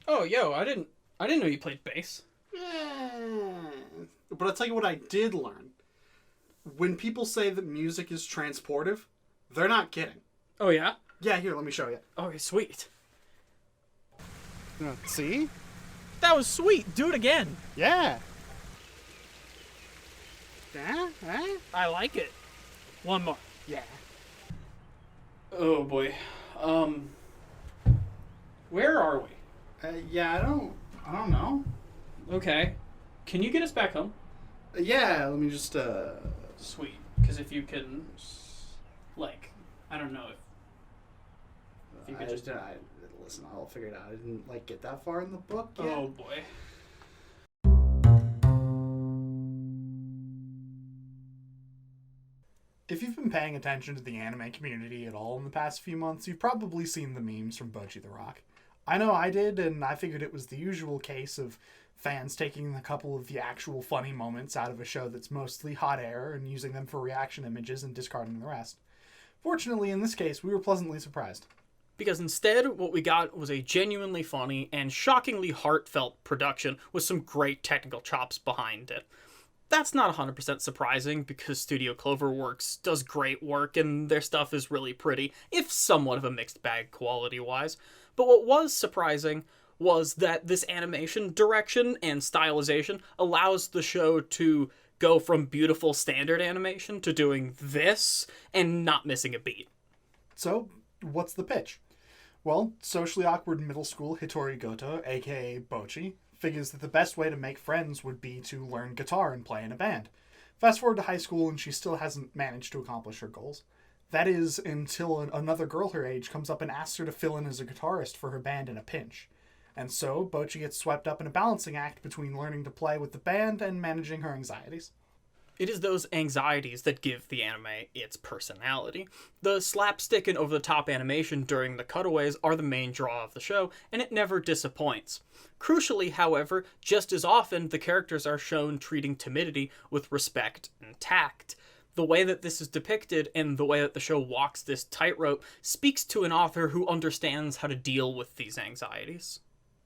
Oh, yo, I didn't know you played bass. Eh. But I'll tell you what I did learn. When people say that music is transportive, they're not kidding. Oh, yeah? Yeah, here, let me show you. Okay, sweet. See? That was sweet. Do it again. Yeah. Yeah? Eh? I like it. One more. Yeah. Oh, boy. Um, where are we? Yeah, I don't know. Okay. Can you get us back home? Yeah, let me just, Sweet. Because if you can, like, I don't know if you could just. Listen, I'll figure it out. I didn't, get that far in the book yet. Oh, boy. If you've been paying attention to the anime community at all in the past few months, you've probably seen the memes from Bocchi The Rock. I know I did, and I figured it was the usual case of fans taking a couple of the actual funny moments out of a show that's mostly hot air and using them for reaction images and discarding the rest. Fortunately, in this case, we were pleasantly surprised. Because instead, what we got was a genuinely funny and shockingly heartfelt production with some great technical chops behind it. That's not 100% surprising because Studio Cloverworks does great work and their stuff is really pretty, if somewhat of a mixed bag quality wise. But what was surprising was that this animation direction and stylization allows the show to go from beautiful standard animation to doing this and not missing a beat. So, what's the pitch? Well, socially awkward middle school Hitori Goto, aka Bocchi, figures that the best way to make friends would be to learn guitar and play in a band. Fast forward to high school and she still hasn't managed to accomplish her goals. That is until another girl her age comes up and asks her to fill in as a guitarist for her band in a pinch. And so, Bocchi gets swept up in a balancing act between learning to play with the band and managing her anxieties. It is those anxieties that give the anime its personality. The slapstick and over the top animation during the cutaways are the main draw of the show, and it never disappoints. Crucially, however, just as often the characters are shown treating timidity with respect and tact. The way that this is depicted and the way that the show walks this tightrope speaks to an author who understands how to deal with these anxieties.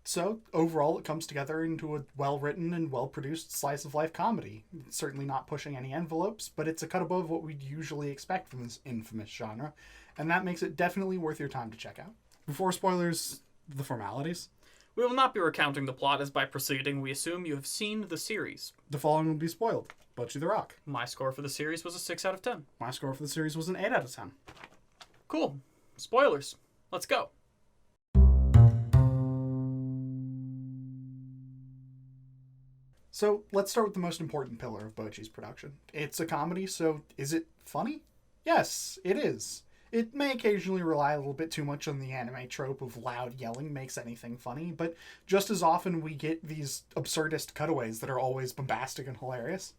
So, overall, it comes together into a well-written and well-produced slice-of-life comedy. It's certainly not pushing any envelopes, but it's a cut above what we'd usually expect from this infamous genre, and that makes it definitely worth your time to check out. Before spoilers, the formalities. We will not be recounting the plot as by proceeding we assume you have seen the series. The following will be spoiled. Bocchi the Rock. My score for the series was a 6 out of 10. My score for the series was an 8 out of 10. Cool. Spoilers. Let's go. So, let's start with the most important pillar of Bocchi's production. It's a comedy, so is it funny? Yes, it is. It may occasionally rely a little bit too much on the anime trope of loud yelling makes anything funny, but just as often we get these absurdist cutaways that are always bombastic and hilarious.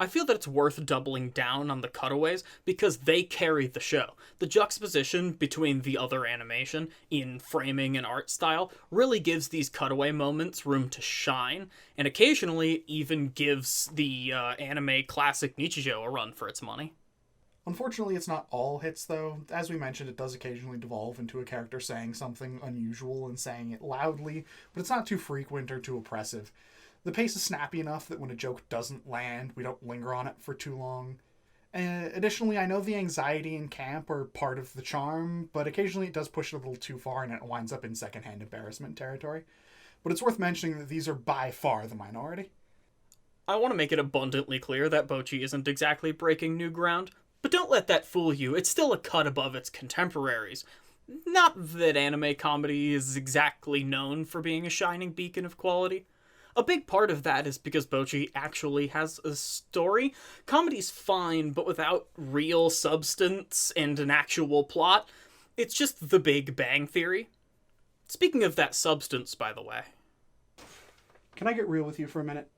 I feel that it's worth doubling down on the cutaways because they carry the show. The juxtaposition between the other animation in framing and art style really gives these cutaway moments room to shine, and occasionally even gives the anime classic Nichijou a run for its money. Unfortunately, it's not all hits, though. As we mentioned, it does occasionally devolve into a character saying something unusual and saying it loudly, but it's not too frequent or too oppressive. The pace is snappy enough that when a joke doesn't land, we don't linger on it for too long. Additionally, I know the anxiety and camp are part of the charm, but occasionally it does push it a little too far and it winds up in secondhand embarrassment territory. But it's worth mentioning that these are by far the minority. I want to make it abundantly clear that Bocchi isn't exactly breaking new ground, but don't let that fool you. It's still a cut above its contemporaries. Not that anime comedy is exactly known for being a shining beacon of quality. A big part of that is because Bocchi actually has a story. Comedy's fine, but without real substance and an actual plot. It's just the Big Bang Theory. Speaking of that substance, by the way. Can I get real with you for a minute?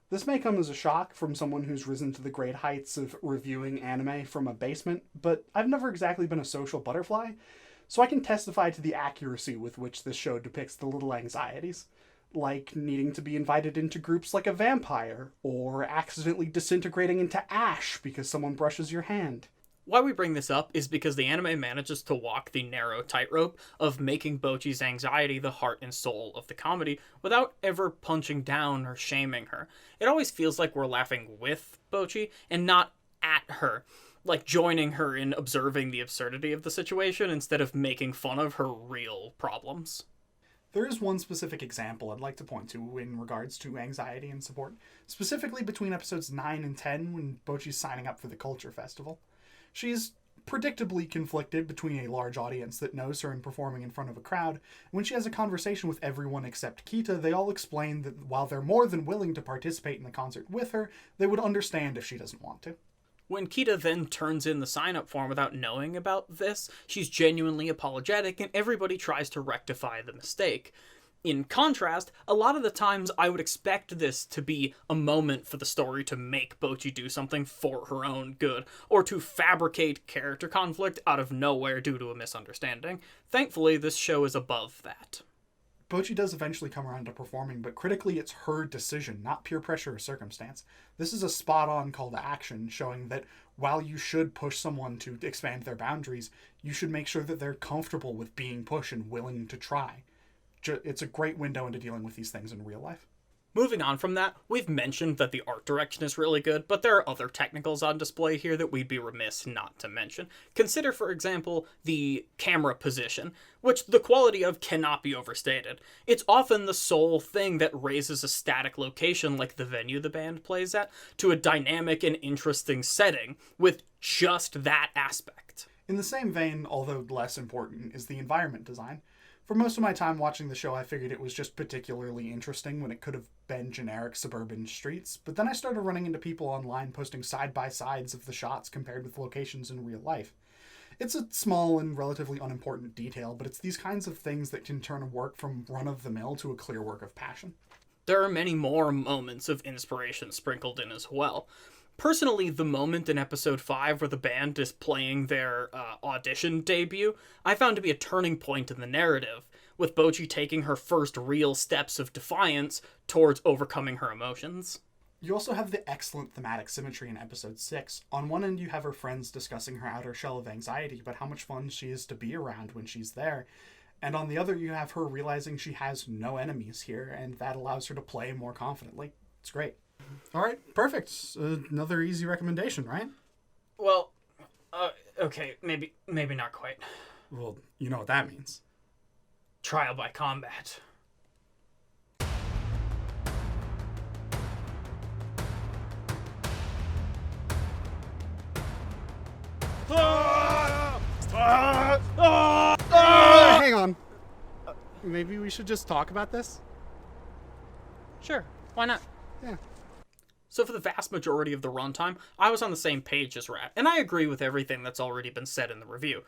This may come as a shock from someone who's risen to the great heights of reviewing anime from a basement, but I've never exactly been a social butterfly, so I can testify to the accuracy with which this show depicts the little anxieties. Like needing to be invited into groups like a vampire, or accidentally disintegrating into ash because someone brushes your hand. Why we bring this up is because the anime manages to walk the narrow tightrope of making Bocchi's anxiety the heart and soul of the comedy without ever punching down or shaming her. It always feels like we're laughing with Bocchi and not at her, like joining her in observing the absurdity of the situation instead of making fun of her real problems. There is one specific example I'd like to point to in regards to anxiety and support, specifically between episodes 9 and 10 when Bocchi's signing up for the Culture Festival. She's predictably conflicted between a large audience that knows her and performing in front of a crowd. When she has a conversation with everyone except Kita, they all explain that while they're more than willing to participate in the concert with her, they would understand if she doesn't want to. When Kita then turns in the sign-up form without knowing about this, she's genuinely apologetic and everybody tries to rectify the mistake. In contrast, a lot of the times I would expect this to be a moment for the story to make Bocchi do something for her own good, or to fabricate character conflict out of nowhere due to a misunderstanding. Thankfully, this show is above that. Bocchi does eventually come around to performing, but critically it's her decision, not peer pressure or circumstance. This is a spot-on call to action, showing that while you should push someone to expand their boundaries, you should make sure that they're comfortable with being pushed and willing to try. It's a great window into dealing with these things in real life. Moving on from that, we've mentioned that the art direction is really good, but there are other technicals on display here that we'd be remiss not to mention. Consider, for example, the camera position, which the quality of cannot be overstated. It's often the sole thing that raises a static location like the venue the band plays at to a dynamic and interesting setting with just that aspect. In the same vein, although less important, is the environment design. For most of my time watching the show, I figured it was just particularly interesting when it could have been generic suburban streets, but then I started running into people online posting side-by-sides of the shots compared with locations in real life. It's a small and relatively unimportant detail, but it's these kinds of things that can turn a work from run-of-the-mill to a clear work of passion. There are many more moments of inspiration sprinkled in as well. Personally, the moment in episode 5 where the band is playing their audition debut, I found to be a turning point in the narrative, with Bocchi taking her first real steps of defiance towards overcoming her emotions. You also have the excellent thematic symmetry in episode 6. On one end, you have her friends discussing her outer shell of anxiety, but how much fun she is to be around when she's there. And on the other, you have her realizing she has no enemies here, and that allows her to play more confidently. It's great. All right, perfect. Another easy recommendation, right? Well, okay, maybe not quite. Well, you know what that means. Trial by combat. Hang on. Maybe we should just talk about this? Sure, why not? Yeah. So for the vast majority of the runtime, I was on the same page as Rat, and I agree with everything that's already been said in the review.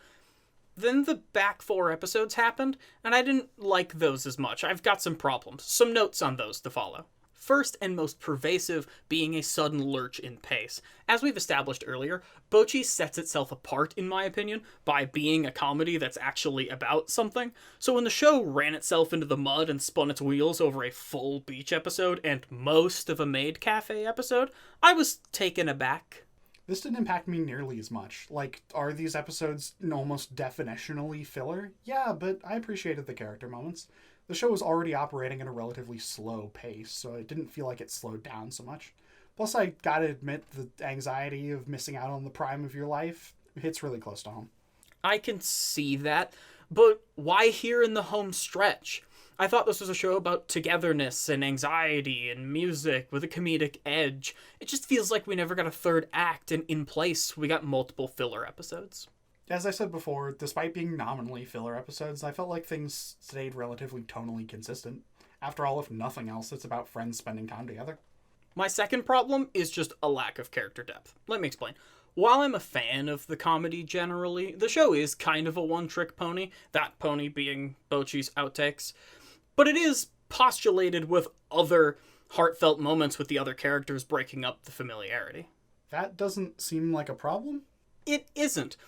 Then the back 4 episodes happened, and I didn't like those as much. I've got some problems, some notes on those to follow. First and most pervasive being a sudden lurch in pace. As we've established earlier, Bocchi sets itself apart, in my opinion, by being a comedy that's actually about something. So when the show ran itself into the mud and spun its wheels over a full beach episode and most of a maid cafe episode, I was taken aback. This didn't impact me nearly as much. Like, are these episodes almost definitionally filler? Yeah, but I appreciated the character moments. The show was already operating at a relatively slow pace, so it didn't feel like it slowed down so much. Plus, I gotta admit, the anxiety of missing out on the prime of your life hits really close to home. I can see that, but why here in the home stretch? I thought this was a show about togetherness and anxiety and music with a comedic edge. It just feels like we never got a third act, and in place, we got multiple filler episodes. As I said before, despite being nominally filler episodes, I felt like things stayed relatively tonally consistent. After all, if nothing else, it's about friends spending time together. My second problem is just a lack of character depth. Let me explain. While I'm a fan of the comedy generally, the show is kind of a one-trick pony, that pony being Bocchi's outtakes. But it is postulated with other heartfelt moments with the other characters breaking up the familiarity. That doesn't seem like a problem? It isn't.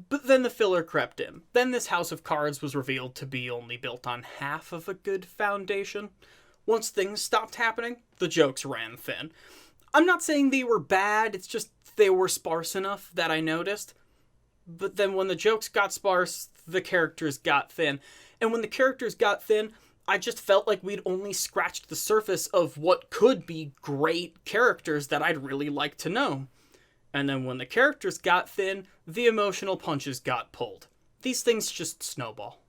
But then the filler crept in. Then this house of cards was revealed to be only built on half of a good foundation. Once things stopped happening, the jokes ran thin. I'm not saying they were bad, it's just they were sparse enough that I noticed. But then when the jokes got sparse, the characters got thin. And when the characters got thin, I just felt like we'd only scratched the surface of what could be great characters that I'd really like to know. And then when the characters got thin, the emotional punches got pulled. These things just snowball.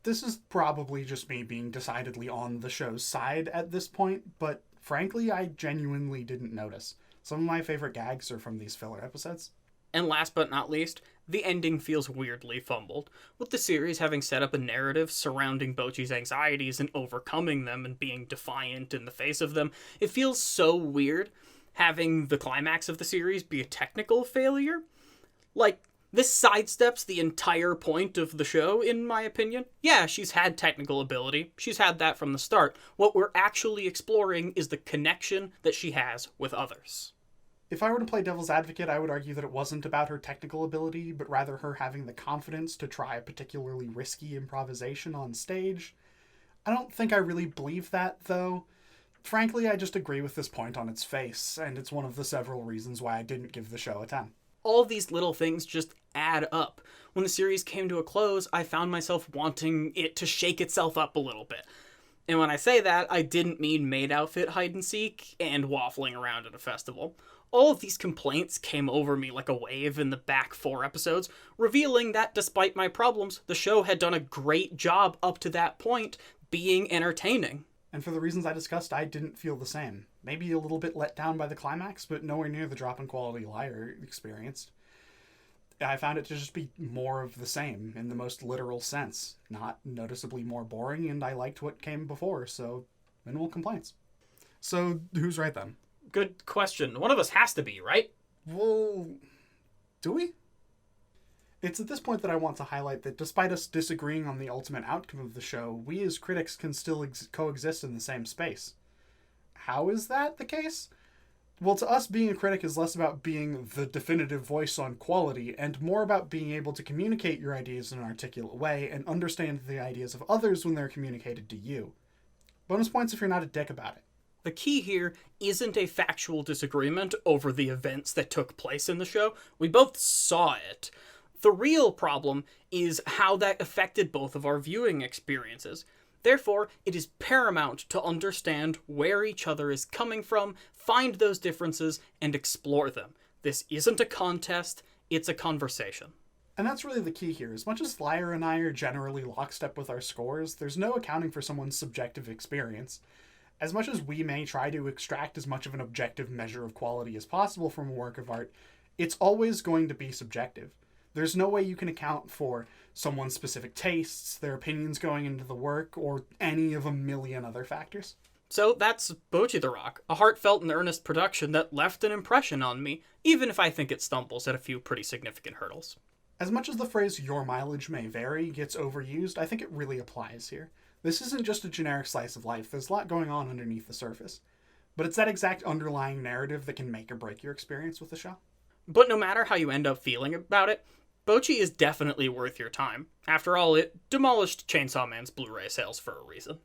This is probably just me being decidedly on the show's side at this point, but frankly, I genuinely didn't notice. Some of my favorite gags are from these filler episodes. And last but not least, the ending feels weirdly fumbled, with the series having set up a narrative surrounding Bocchi's anxieties and overcoming them and being defiant in the face of them. It feels so weird having the climax of the series be a technical failure. Like, this sidesteps the entire point of the show, in my opinion. Yeah, she's had technical ability. She's had that from the start. What we're actually exploring is the connection that she has with others. If I were to play devil's advocate, I would argue that it wasn't about her technical ability, but rather her having the confidence to try a particularly risky improvisation on stage. I don't think I really believe that, though. Frankly, I just agree with this point on its face, and it's one of the several reasons why I didn't give the show a 10. All these little things just add up. When the series came to a close, I found myself wanting it to shake itself up a little bit. And when I say that, I didn't mean maid outfit hide and seek and waffling around at a festival. All of these complaints came over me like a wave in the back 4 episodes, revealing that despite my problems, the show had done a great job up to that point being entertaining. And for the reasons I discussed, I didn't feel the same. Maybe a little bit let down by the climax, but nowhere near the drop in quality Liar experienced. I found it to just be more of the same in the most literal sense, not noticeably more boring, and I liked what came before, so minimal complaints. So, who's right then? Good question. One of us has to be, right? Well, do we? It's at this point that I want to highlight that despite us disagreeing on the ultimate outcome of the show, we as critics can still coexist in the same space. How is that the case? Well, to us, being a critic is less about being the definitive voice on quality and more about being able to communicate your ideas in an articulate way and understand the ideas of others when they're communicated to you. Bonus points if you're not a dick about it. The key here isn't a factual disagreement over the events that took place in the show. We both saw it. The real problem is how that affected both of our viewing experiences. Therefore, it is paramount to understand where each other is coming from, find those differences, and explore them. This isn't a contest, it's a conversation. And that's really the key here. As much as Liar and I are generally lockstep with our scores, there's no accounting for someone's subjective experience. As much as we may try to extract as much of an objective measure of quality as possible from a work of art, it's always going to be subjective. There's no way you can account for someone's specific tastes, their opinions going into the work, or any of a million other factors. So that's Bocchi The Rock, a heartfelt and earnest production that left an impression on me, even if I think it stumbles at a few pretty significant hurdles. As much as the phrase "your mileage may vary" gets overused, I think it really applies here. This isn't just a generic slice of life, there's a lot going on underneath the surface. But it's that exact underlying narrative that can make or break your experience with the show. But no matter how you end up feeling about it, Bocchi is definitely worth your time. After all, it demolished Chainsaw Man's Blu-ray sales for a reason.